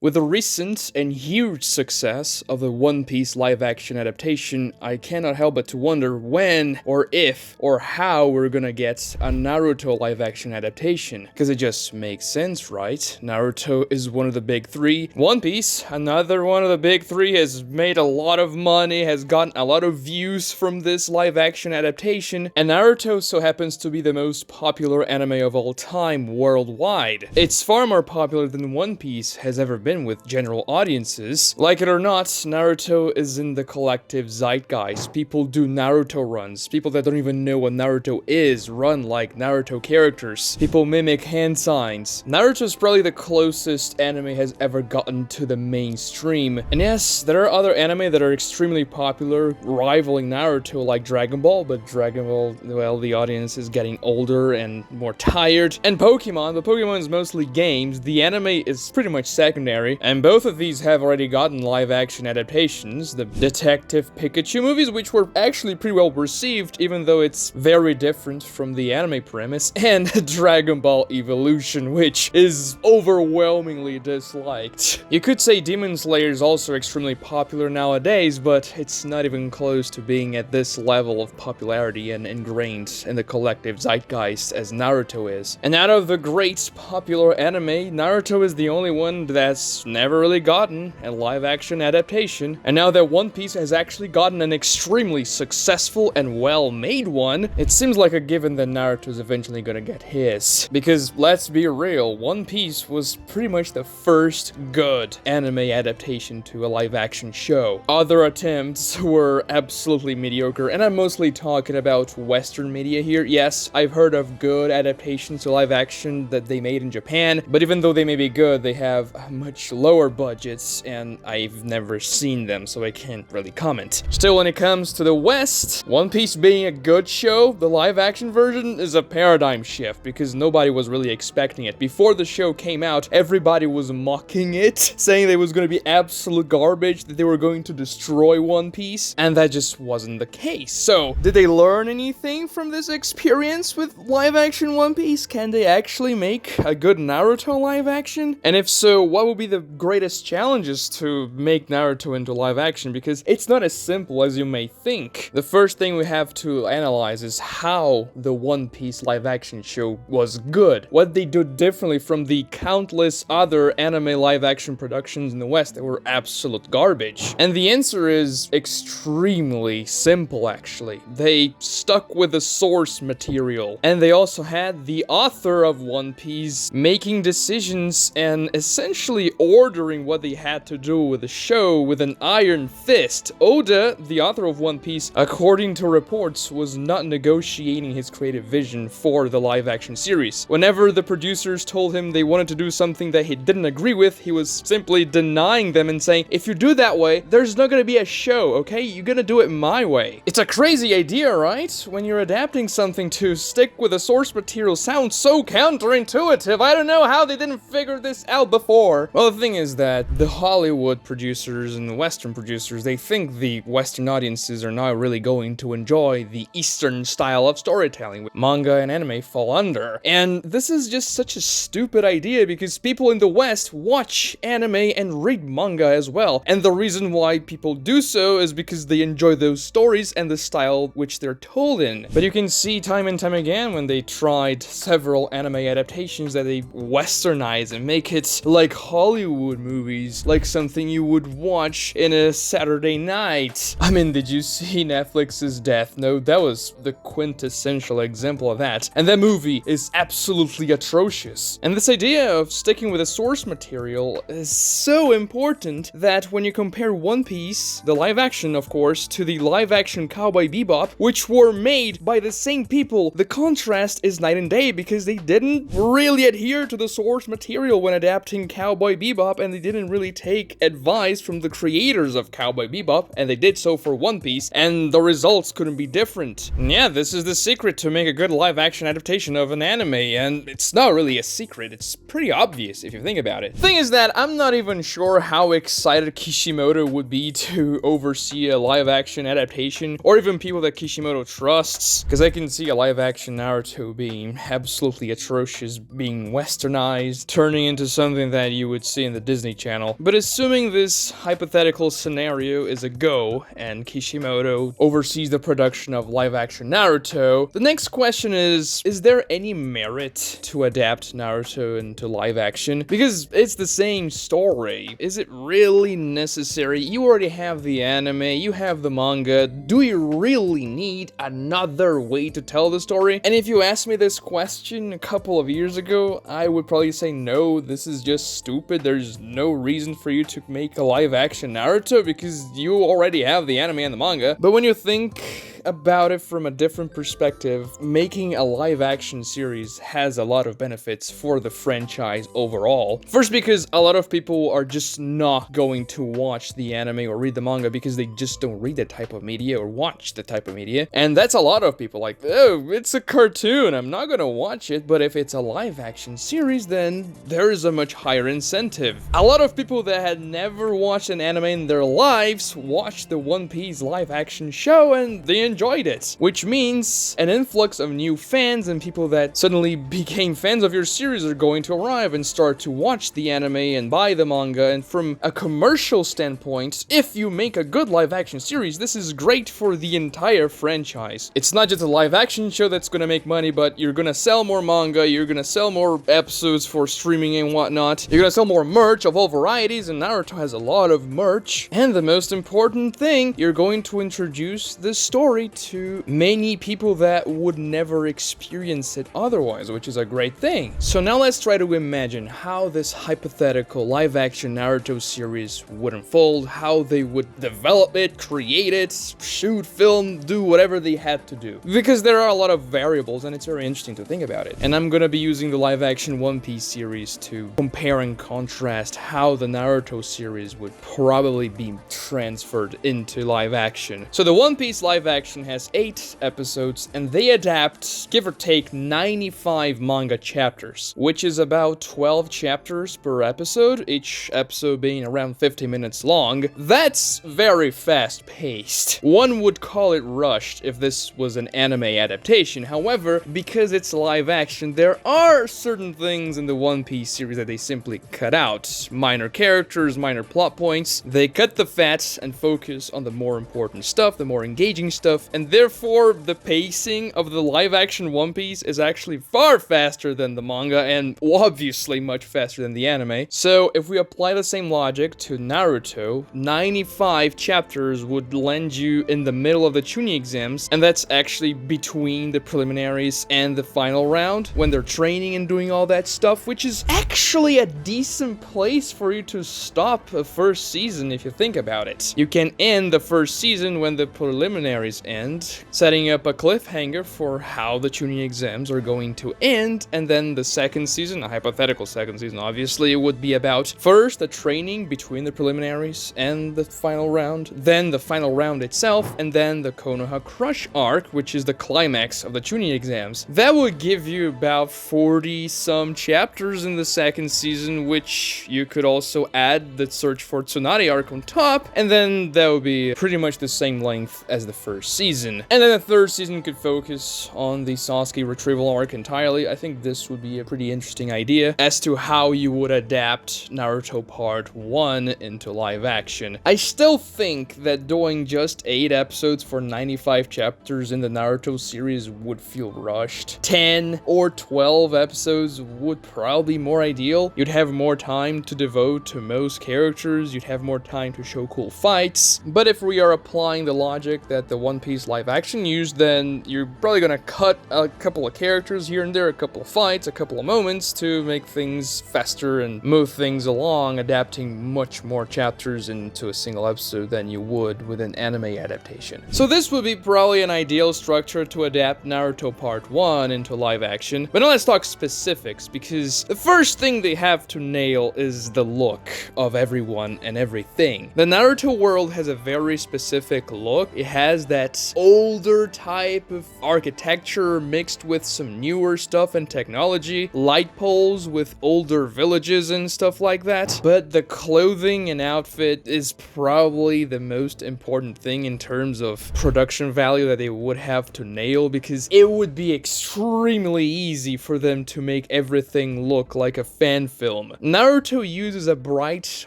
With the recent and huge success of the One Piece live-action adaptation, I cannot help but to wonder when, or if, or how we're gonna get a Naruto live-action adaptation. Because it just makes sense, right? Naruto is one of the big three. One Piece, another one of the big three, has made a lot of money, has gotten a lot of views from this live-action adaptation, and Naruto so happens to be the most popular anime of all time worldwide. It's far more popular than One Piece has ever been with general audiences. Like it or not, Naruto is in the collective zeitgeist. People do Naruto runs. People that don't even know what Naruto is run like Naruto characters. People mimic hand signs. Naruto is probably the closest anime has ever gotten to the mainstream. And yes, there are other anime that are extremely popular, rivaling Naruto like Dragon Ball, but Dragon Ball, well, the audience is getting older and more tired. And Pokemon, but Pokemon is mostly games. The anime is pretty much secondary. And both of these have already gotten live-action adaptations. The Detective Pikachu movies, which were actually pretty well received, even though it's very different from the anime premise, and Dragon Ball Evolution, which is overwhelmingly disliked. You could say Demon Slayer is also extremely popular nowadays, but it's not even close to being at this level of popularity and ingrained in the collective zeitgeist as Naruto is. And out of the great popular anime, Naruto is the only one that's never really gotten a live-action adaptation, and now that One Piece has actually gotten an extremely successful and well-made one, it seems like a given that Naruto's eventually gonna get his. Because, let's be real, One Piece was pretty much the first good anime adaptation to a live-action show. Other attempts were absolutely mediocre, and I'm mostly talking about Western media here. Yes, I've heard of good adaptations to live-action that they made in Japan, but even though they may be good, they have much lower budgets, and I've never seen them, so I can't really comment. Still, when it comes to the West, One Piece being a good show, the live-action version is a paradigm shift, because nobody was really expecting it. Before the show came out, everybody was mocking it, saying that it was going to be absolute garbage, that they were going to destroy One Piece, and that just wasn't the case. So, did they learn anything from this experience with live-action One Piece? Can they actually make a good Naruto live-action? And if so, what would be the greatest challenges to make Naruto into live action? Because it's not as simple as you may think. The first thing we have to analyze is how the One Piece live action show was good. What they do differently from the countless other anime live action productions in the West that were absolute garbage. And the answer is extremely simple, actually. They stuck with the source material. And they also had the author of One Piece making decisions and essentially ordering what they had to do with the show with an iron fist. Oda, the author of One Piece, according to reports, was not negotiating his creative vision for the live-action series. Whenever the producers told him they wanted to do something that he didn't agree with, he was simply denying them and saying, if you do that way, there's not gonna be a show, okay? You're gonna do it my way. It's a crazy idea, right? When you're adapting something, to stick with the source material sounds so counterintuitive. I don't know how they didn't figure this out before. Well, the thing is that the Hollywood producers and the Western producers, they think the Western audiences are not really going to enjoy the Eastern style of storytelling, which manga and anime fall under. And this is just such a stupid idea because people in the West watch anime and read manga as well. And the reason why people do so is because they enjoy those stories and the style which they're told in. But you can see time and time again when they tried several anime adaptations that they westernize and make it like Hollywood movies, like something you would watch in a Saturday night. I mean, did you see Netflix's Death Note? That was the quintessential example of that. And that movie is absolutely atrocious. And this idea of sticking with the source material is so important that when you compare One Piece, the live action of course, to the live action Cowboy Bebop, which were made by the same people, the contrast is night and day because they didn't really adhere to the source material when adapting Cowboy Bebop, and they didn't really take advice from the creators of Cowboy Bebop, and they did so for One Piece, and the results couldn't be different. And yeah, this is the secret to make a good live-action adaptation of an anime, and it's not really a secret, it's pretty obvious if you think about it. The thing is that I'm not even sure how excited Kishimoto would be to oversee a live-action adaptation, or even people that Kishimoto trusts, because I can see a live-action Naruto being absolutely atrocious, being westernized, turning into something that you would see in the Disney Channel. But assuming this hypothetical scenario is a go, and Kishimoto oversees the production of live-action Naruto, the next question is there any merit to adapt Naruto into live action? Because it's the same story. Is it really necessary? You already have the anime, you have the manga. Do you really need another way to tell the story? And if you asked me this question a couple of years ago, I would probably say no, this is just stupid. There's no reason for you to make a live action Naruto because you already have the anime and the manga. But when you think about it from a different perspective, making a live action series has a lot of benefits for the franchise overall. First, because a lot of people are just not going to watch the anime or read the manga because they just don't read that type of media or watch the type of media. And that's a lot of people, like, oh, it's a cartoon, I'm not gonna watch it. But if it's a live action series, then there's a much higher incentive. A lot of people that had never watched an anime in their lives watched the One Piece live action show and they enjoyed it, which means an influx of new fans and people that suddenly became fans of your series are going to arrive and start to watch the anime and buy the manga. And from a commercial standpoint, if you make a good live action series, this is great for the entire franchise. It's not just a live action show that's gonna make money, but you're gonna sell more manga, you're gonna sell more episodes for streaming and whatnot, you're gonna sell more merch of all varieties, and Naruto has a lot of merch. And the most important thing, you're going to introduce this story to many people that would never experience it otherwise, which is a great thing. So now let's try to imagine how this hypothetical live-action Naruto series would unfold, how they would develop it, create it, shoot, film, do whatever they had to do. Because there are a lot of variables and it's very interesting to think about it. And I'm gonna be using the live-action One Piece series to compare and contrast how the Naruto series would probably be transferred into live action. So the One Piece live action has 8 episodes and they adapt, give or take, 95 manga chapters, which is about 12 chapters per episode, each episode being around 50 minutes long. That's very fast paced. One would call it rushed if this was an anime adaptation. However, because it's live action, there are certain things in the One Piece series that they simply cut out. Minor characters, minor plot points. They cut the fat and focus on the more important stuff, the more engaging stuff, and therefore the pacing of the live action One Piece is actually far faster than the manga and obviously much faster than the anime. So if we apply the same logic to Naruto, 95 chapters would land you in the middle of the Chunin exams, and that's actually between the preliminaries and the final round when they're training and doing all that stuff, which is actually a decent place for you to stop a first season if you think about it. You can end the first season when the preliminaries end, setting up a cliffhanger for how the Chunin exams are going to end, and then the second season, a hypothetical second season obviously, it would be about first the training between the preliminaries and the final round, then the final round itself, and then the Konoha Crush arc, which is the climax of the Chunin exams. That would give you about 40 some chapters in the second season, which you could also add the Search for Tsunade arc on top, and then that would be pretty much the same length as the first season. And then the third season could focus on the Sasuke retrieval arc entirely. I think this would be a pretty interesting idea as to how you would adapt Naruto Part 1 into live action. I still think that doing just 8 episodes for 95 chapters in the Naruto series would feel rushed. 10 or 12 episodes would probably be more ideal. You'd have more time to devote to most characters, you'd have more time to show cool fights. But if we are applying the logic that the One Piece live action used, then you're probably gonna cut a couple of characters here and there, a couple of fights, a couple of moments to make things faster and move things along, adapting much more chapters into a single episode than you would with an anime adaptation. So this would be probably an ideal structure to adapt Naruto Part 1 into live action. But now let's talk specifics, because the first thing they have to nail is the look of everyone and everything. The Naruto world has a very specific look. It has that that older type of architecture mixed with some newer stuff and technology, light poles with older villages and stuff like that. But the clothing and outfit is probably the most important thing in terms of production value that they would have to nail, because it would be extremely easy for them to make everything look like a fan film. Naruto uses a bright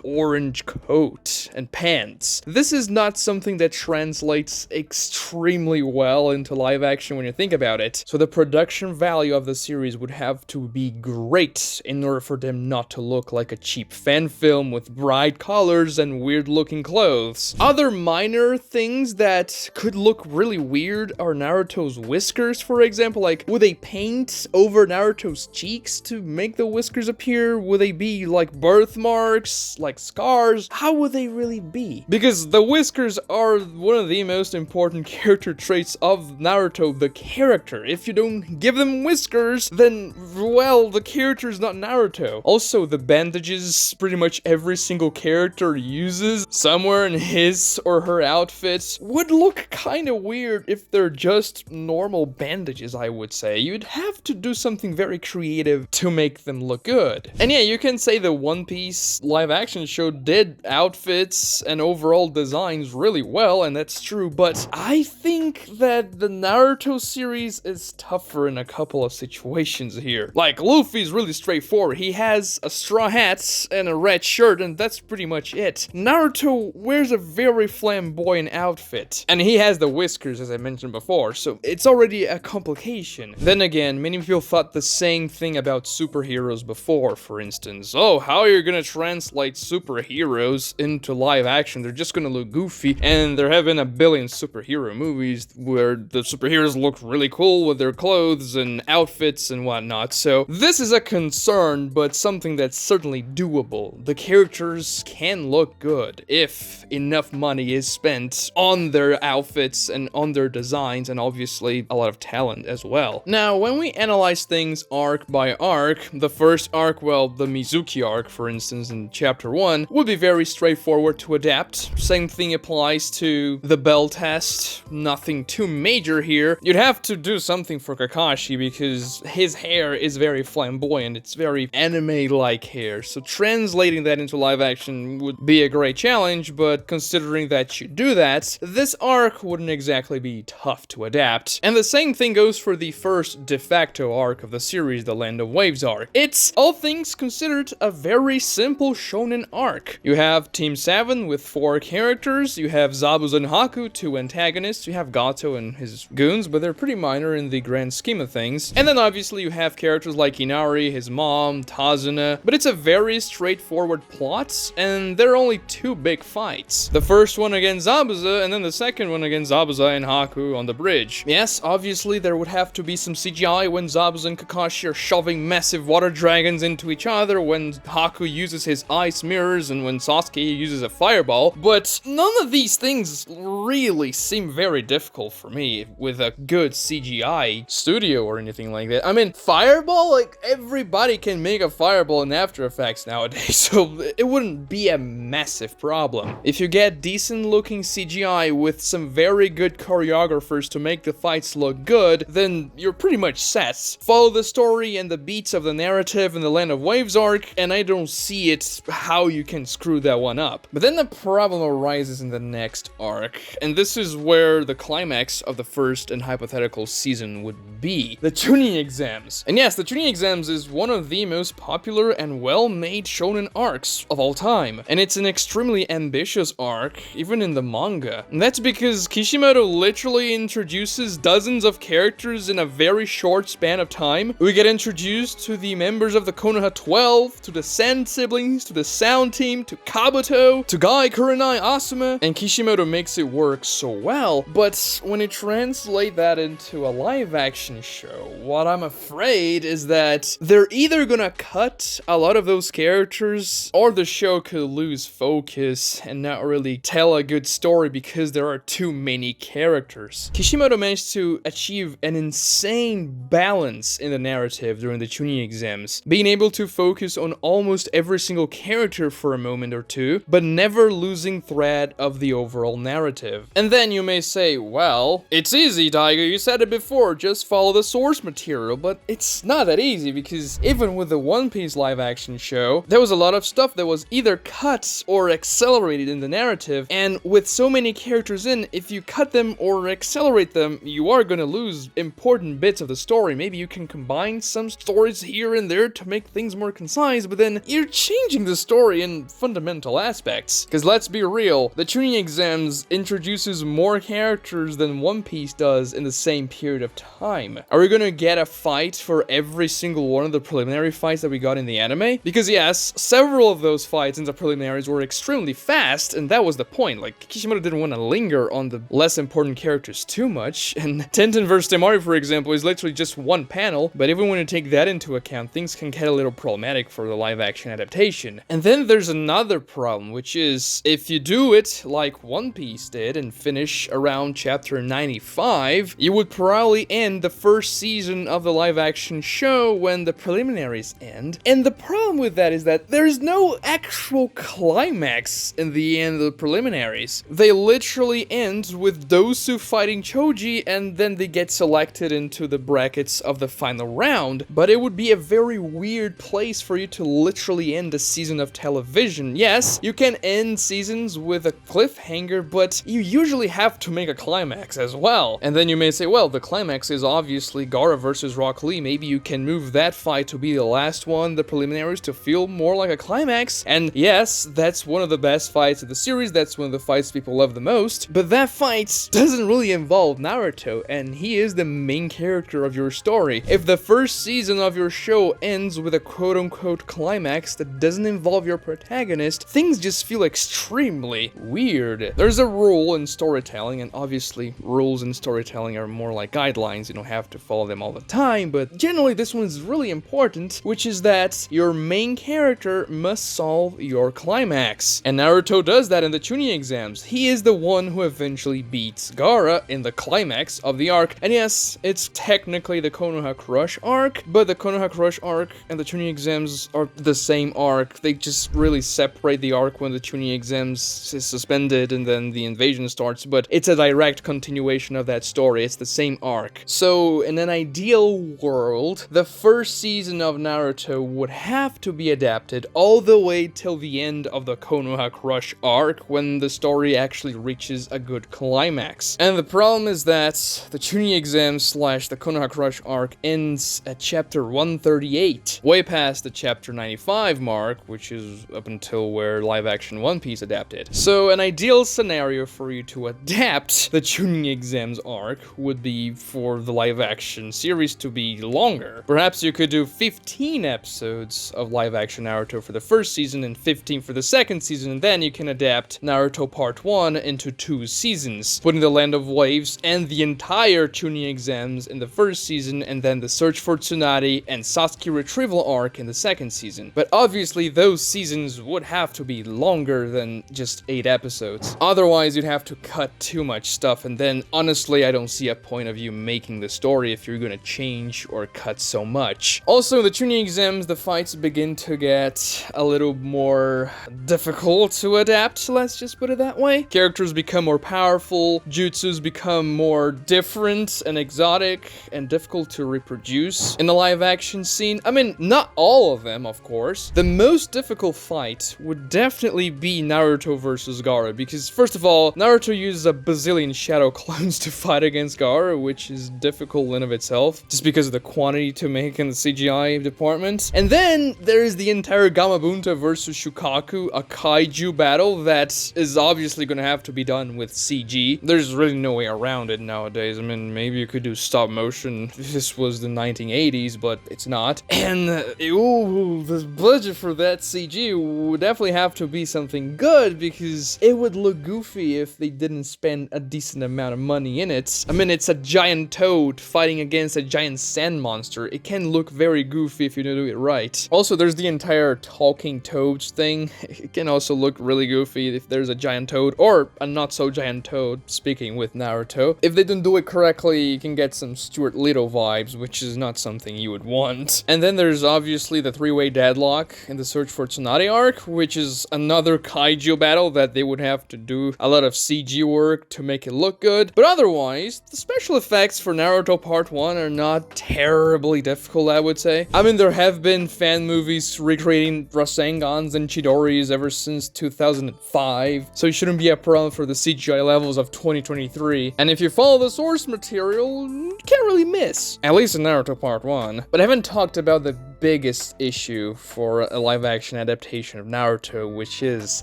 orange coat and pants. This is not something that translates extremely well into live action when you think about it, so the production value of the series would have to be great in order for them not to look like a cheap fan film with bright colors and weird looking clothes. Other minor things that could look really weird are Naruto's whiskers, for example. Like, would they paint over Naruto's cheeks to make the whiskers appear? Would they be like birthmarks, like scars? How would they really be? Because the whiskers are one of the most important character traits of Naruto, the character. If you don't give them whiskers, then, well, the character is not Naruto. Also, the bandages pretty much every single character uses somewhere in his or her outfits would look kind of weird if they're just normal bandages, I would say. You'd have to do something very creative to make them look good. And yeah, you can say the One Piece live action show did outfits and overall designs really well, and that's true, but I think that the Naruto series is tougher in a couple of situations here. Like, Luffy's really straightforward. He has a straw hat and a red shirt, and that's pretty much it. Naruto wears a very flamboyant outfit, and he has the whiskers, as I mentioned before, so it's already a complication. Then again, many people thought the same thing about superheroes before, for instance. Oh, how are you gonna translate superheroes into live action? They're just gonna look goofy, and there have been a billion superhero movies where the superheroes look really cool with their clothes and outfits and whatnot, so this is a concern, but something that's certainly doable. The characters can look good if enough money is spent on their outfits and on their designs, and obviously a lot of talent as well. Now, when we analyze things arc by arc, the first arc, well, the Mizuki arc, for instance, in chapter 1, would be very straightforward to adapt. Same thing applies to the bell test. Nothing too major here. You'd have to do something for Kakashi because his hair is very flamboyant. It's very anime-like hair, so translating that into live action would be a great challenge, but considering that you do that, this arc wouldn't exactly be tough to adapt. And the same thing goes for the first de facto arc of the series, the Land of Waves arc. It's, all things considered, a very simple shonen arc. You have Team 7 with 4 characters, you have Zabuza and Haku, 2 antagonists, you have Gato and his goons, but they're pretty minor in the grand scheme of things. And then obviously you have characters like Inari, his mom, Tazuna, but it's a very straightforward plot, and there are only 2 big fights. The first one against Zabuza, and then the second one against Zabuza and Haku on the bridge. Yes, obviously there would have to be some CGI when Zabuza and Kakashi are shoving massive water dragons into each other, when Haku uses his ice mirrors, and when Sasuke uses a fireball, but none of these things really seem very difficult for me with a good CGI studio or anything like that. I mean, fireball, like, everybody can make a fireball in After Effects nowadays, so it wouldn't be a massive problem. If you get decent looking CGI with some very good choreographers to make the fights look good, then you're pretty much set. Follow the story and the beats of the narrative in the Land of Waves arc, and I don't see it how you can screw that one up. But then the problem arises in the next arc, and this is where the climax of the first and hypothetical season would be. The Chunin exams. And yes, the Chunin exams is one of the most popular and well-made shonen arcs of all time, and it's an extremely ambitious arc, even in the manga. And that's because Kishimoto literally introduces dozens of characters in a very short span of time. We get introduced to the members of the Konoha 12, to the Sand siblings, to the Sound team, to Kabuto, to Gai, Kurenai, Asuma, and Kishimoto makes it work so well. But when you translate that into a live action show, what I'm afraid is that they're either gonna cut a lot of those characters, or the show could lose focus and not really tell a good story because there are too many characters. Kishimoto managed to achieve an insane balance in the narrative during the Chunin exams, being able to focus on almost every single character for a moment or two, but never losing thread of the overall narrative. And then you may may say, well, it's easy, Tiger, you said it before, just follow the source material, but it's not that easy, because even with the One Piece live-action show, there was a lot of stuff that was either cut or accelerated in the narrative, and with so many characters in, if you cut them or accelerate them, you are gonna lose important bits of the story. Maybe you can combine some stories here and there to make things more concise, but then you're changing the story in fundamental aspects. Because let's be real, the tuning exams introduces more characters than One Piece does in the same period of time. Are we gonna get a fight for every single one of the preliminary fights that we got in the anime? Because yes, several of those fights in the preliminaries were extremely fast, and that was the point. Like, Kishimoto didn't want to linger on the less important characters too much, and Tenten vs. Temari, for example, is literally just one panel, but even when you take that into account, things can get a little problematic for the live-action adaptation. And then there's another problem, which is, if you do it like One Piece did and finish around chapter 95, you would probably end the first season of the live-action show when the preliminaries end. And the problem with that is that there's no actual climax in the end of the preliminaries. They literally end with Dosu fighting Choji, and then they get selected into the brackets of the final round. But it would be a very weird place for you to literally end a season of television. Yes, you can end seasons with a cliffhanger, but you usually have to make a climax as well. And then you may say, well, the climax is obviously Gaara versus Rock Lee. Maybe you can move that fight to be the last one, the preliminaries, to feel more like a climax. And yes, that's one of the best fights of the series. That's one of the fights people love the most. But that fight doesn't really involve Naruto, and he is the main character of your story. If the first season of your show ends with a quote-unquote climax that doesn't involve your protagonist, things just feel extremely weird. There's a rule in storytelling, and obviously rules in storytelling are more like guidelines. You don't have to follow them all the time, but generally this one is really important, which is that your main character must solve your climax. And Naruto does that in the tuning exams. He is the one who eventually beats Gaara in the climax of the arc. And yes, it's technically the Konoha Crush arc, but the Konoha Crush arc and the tuning exams are the same arc. They just really separate the arc when the tuning exams is suspended and then the invasion starts, but it's a direct continuation of that story. It's the same arc. So in an ideal world, the first season of Naruto would have to be adapted all the way till the end of the Konoha Crush arc, when the story actually reaches a good climax. And the problem is that the tuning exam slash the Konoha Crush arc ends at chapter 138, way past the chapter 95 mark, which is up until where live-action One Piece adapted. So an ideal scenario for you to adapt the tuning exams arc would be for the live-action series to be longer. Perhaps you could do 15 episodes of live-action Naruto for the first season and 15 for the second season, and then you can adapt Naruto Part 1 into 2 seasons, putting the Land of Waves and the entire tuning exams in the first season, and then the Search for Tsunade and Sasuke retrieval arc in the second season. But obviously those seasons would have to be longer than just 8 episodes. Otherwise you'd have to cut too much stuff, and then honestly I don't see a point of you making the story if you're gonna change or cut so much. Also in the tuning exams, the fights begin to get a little more difficult to adapt, let's just put it that way. Characters become more powerful, jutsus become more different and exotic and difficult to reproduce in the live action scene. I mean, not all of them, of course. The most difficult fight would definitely be Naruto versus Gaara, because first of all, Naruto uses a bazillion shadow clones to fight against Gaara, which is difficult in and of itself, just because of the quantity to make in the CGI department. And then there's the entire Gamabunta versus Shukaku, a kaiju battle that is obviously gonna have to be done with CG. There's really no way around it nowadays. I mean, maybe you could do stop motion if this was the 1980s, but it's not. And the budget for that CG would definitely have to be something good, because it would look goofy if they didn't spend a decent amount of money in it. I mean, it's a giant toad fighting against a giant sand monster. It can look very goofy if you do it right. Also, there's the entire talking toads thing. It can also look really goofy if there's a giant toad or a not so giant toad speaking with Naruto. If they don't do it correctly, you can get some Stuart Little vibes, which is not something you would want. And then there's obviously the three-way deadlock in the Search for Tsunade arc, which is another kaiju battle that they would have to do a lot of CG work work to make it look good, but otherwise, the special effects for Naruto Part 1 are not terribly difficult, I would say. I mean, there have been fan movies recreating Rasengans and Chidoris ever since 2005, so it shouldn't be a problem for the CGI levels of 2023. And if you follow the source material, you can't really miss. At least in Naruto Part 1. But I haven't talked about the biggest issue for a live-action adaptation of Naruto, which is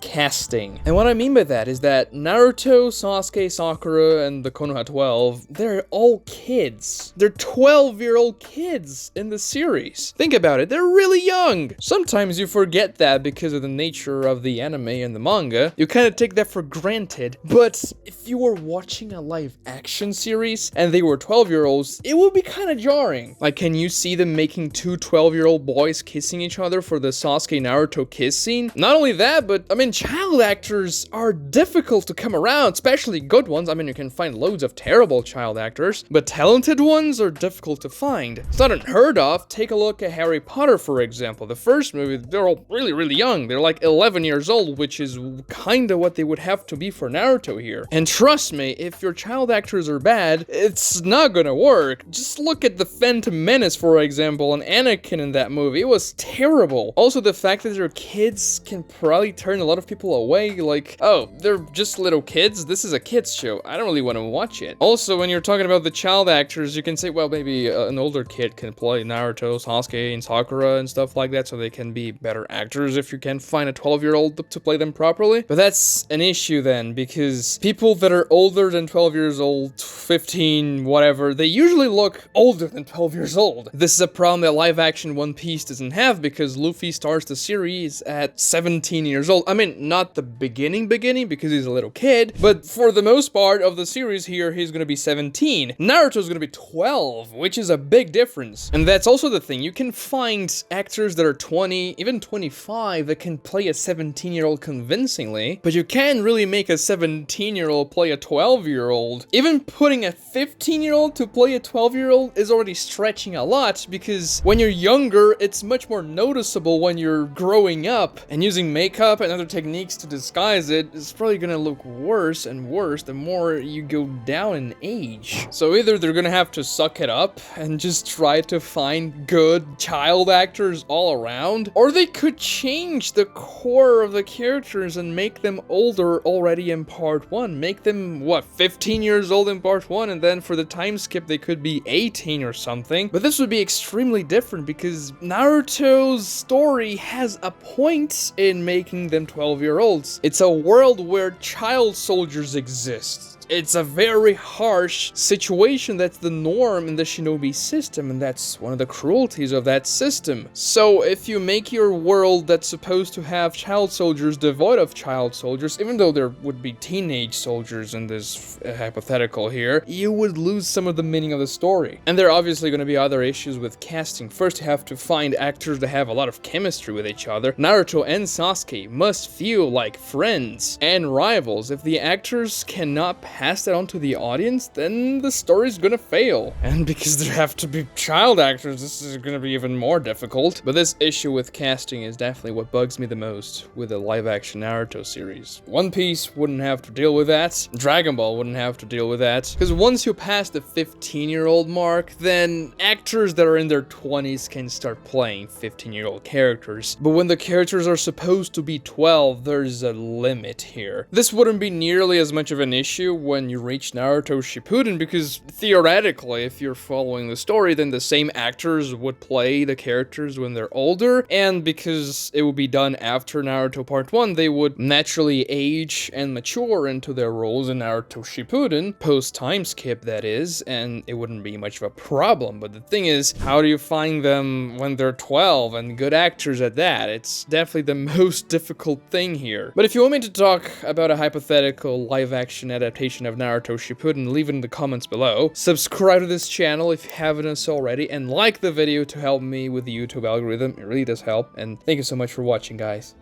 casting. And what I mean by that is that Naruto, Sasuke, Sakura, and the Konoha 12, they're all kids. They're 12-year-old kids in the series. Think about it, they're really young. Sometimes you forget that because of the nature of the anime and the manga. You kind of take that for granted. But if you were watching a live-action series and they were 12-year-olds, it would be kind of jarring. Like, can you see them making two 12-year-old boys kissing each other for the Sasuke Naruto kiss scene? Not only that, but I mean, child actors are difficult to come around, especially good ones. I mean, you can find loads of terrible child actors, but talented ones are difficult to find. It's not unheard of. Take a look at Harry Potter, for example. The first movie, they're all really young. They're like 11 years old, which is kind of what they would have to be for Naruto here. And trust me, if your child actors are bad, it's not gonna work. Just look at the Phantom Menace, for example, and Anakin in that movie. It was terrible. Also, the fact that they're kids can probably turn a lot of people away. Like, oh, they're just little kids? This is a kids show. I don't really want to watch it. Also, when you're talking about the child actors, you can say, well, maybe an older kid can play Naruto, Sasuke, and Sakura and stuff like that, so they can be better actors if you can find a 12-year-old to play them properly. But that's an issue then, because people that are older than 12 years old, 15, whatever, they usually look older than 12 years old. This is a problem that live-action One Piece doesn't have, because Luffy starts the series at 17 years old. I mean, not the beginning because he's a little kid, but for the most part of the series here, he's gonna be 17. Naruto's gonna be 12, which is a big difference. And that's also the thing, you can find actors that are 20, even 25, that can play a 17-year-old convincingly, but you can't really make a 17-year-old play a 12-year-old. Even putting a 15-year-old to play a 12-year-old is already stretching a lot, because when you're younger, it's much more noticeable. When you're growing up and using makeup and other techniques to disguise it, it's probably gonna look worse and worse the more you go down in age. So either they're gonna have to suck it up and just try to find good child actors all around, or they could change the core of the characters and make them older already in part 1. Make them, what, 15 years old in part 1, and then for the time skip they could be 18 or something. But this would be extremely different, because Naruto's story has a point in making them 12-year-olds. It's a world where child soldiers exist. It's a very harsh situation that's the norm in the shinobi system, and that's one of the cruelties of that system. So if you make your world that's supposed to have child soldiers devoid of child soldiers, even though there would be teenage soldiers in this hypothetical here, you would lose some of the meaning of the story. And there are obviously going to be other issues with casting. First, you have to find actors that have a lot of chemistry with each other. Naruto and Sasuke must feel like friends and rivals. If the actors cannot pass that on to the audience, then the story's gonna fail. And because there have to be child actors, this is gonna be even more difficult. But this issue with casting is definitely what bugs me the most with the live-action Naruto series. One Piece wouldn't have to deal with that. Dragon Ball wouldn't have to deal with that. Because once you pass the 15-year-old mark, then actors that are in their 20s can start playing 15-year-old characters. But when the characters are supposed to be 12, there's a limit here. This wouldn't be nearly as much of an issue when you reach Naruto Shippuden, because theoretically, if you're following the story, then the same actors would play the characters when they're older, and because it would be done after Naruto Part 1, they would naturally age and mature into their roles in Naruto Shippuden, post-time skip that is, and it wouldn't be much of a problem. But the thing is, how do you find them when they're 12, and good actors at that? It's definitely the most difficult thing here. But if you want me to talk about a hypothetical live-action adaptation of Naruto Shippuden, leave it in the comments below. Subscribe to this channel if you haven't already, and like the video to help me with the YouTube algorithm. It really does help, and thank you so much for watching, guys.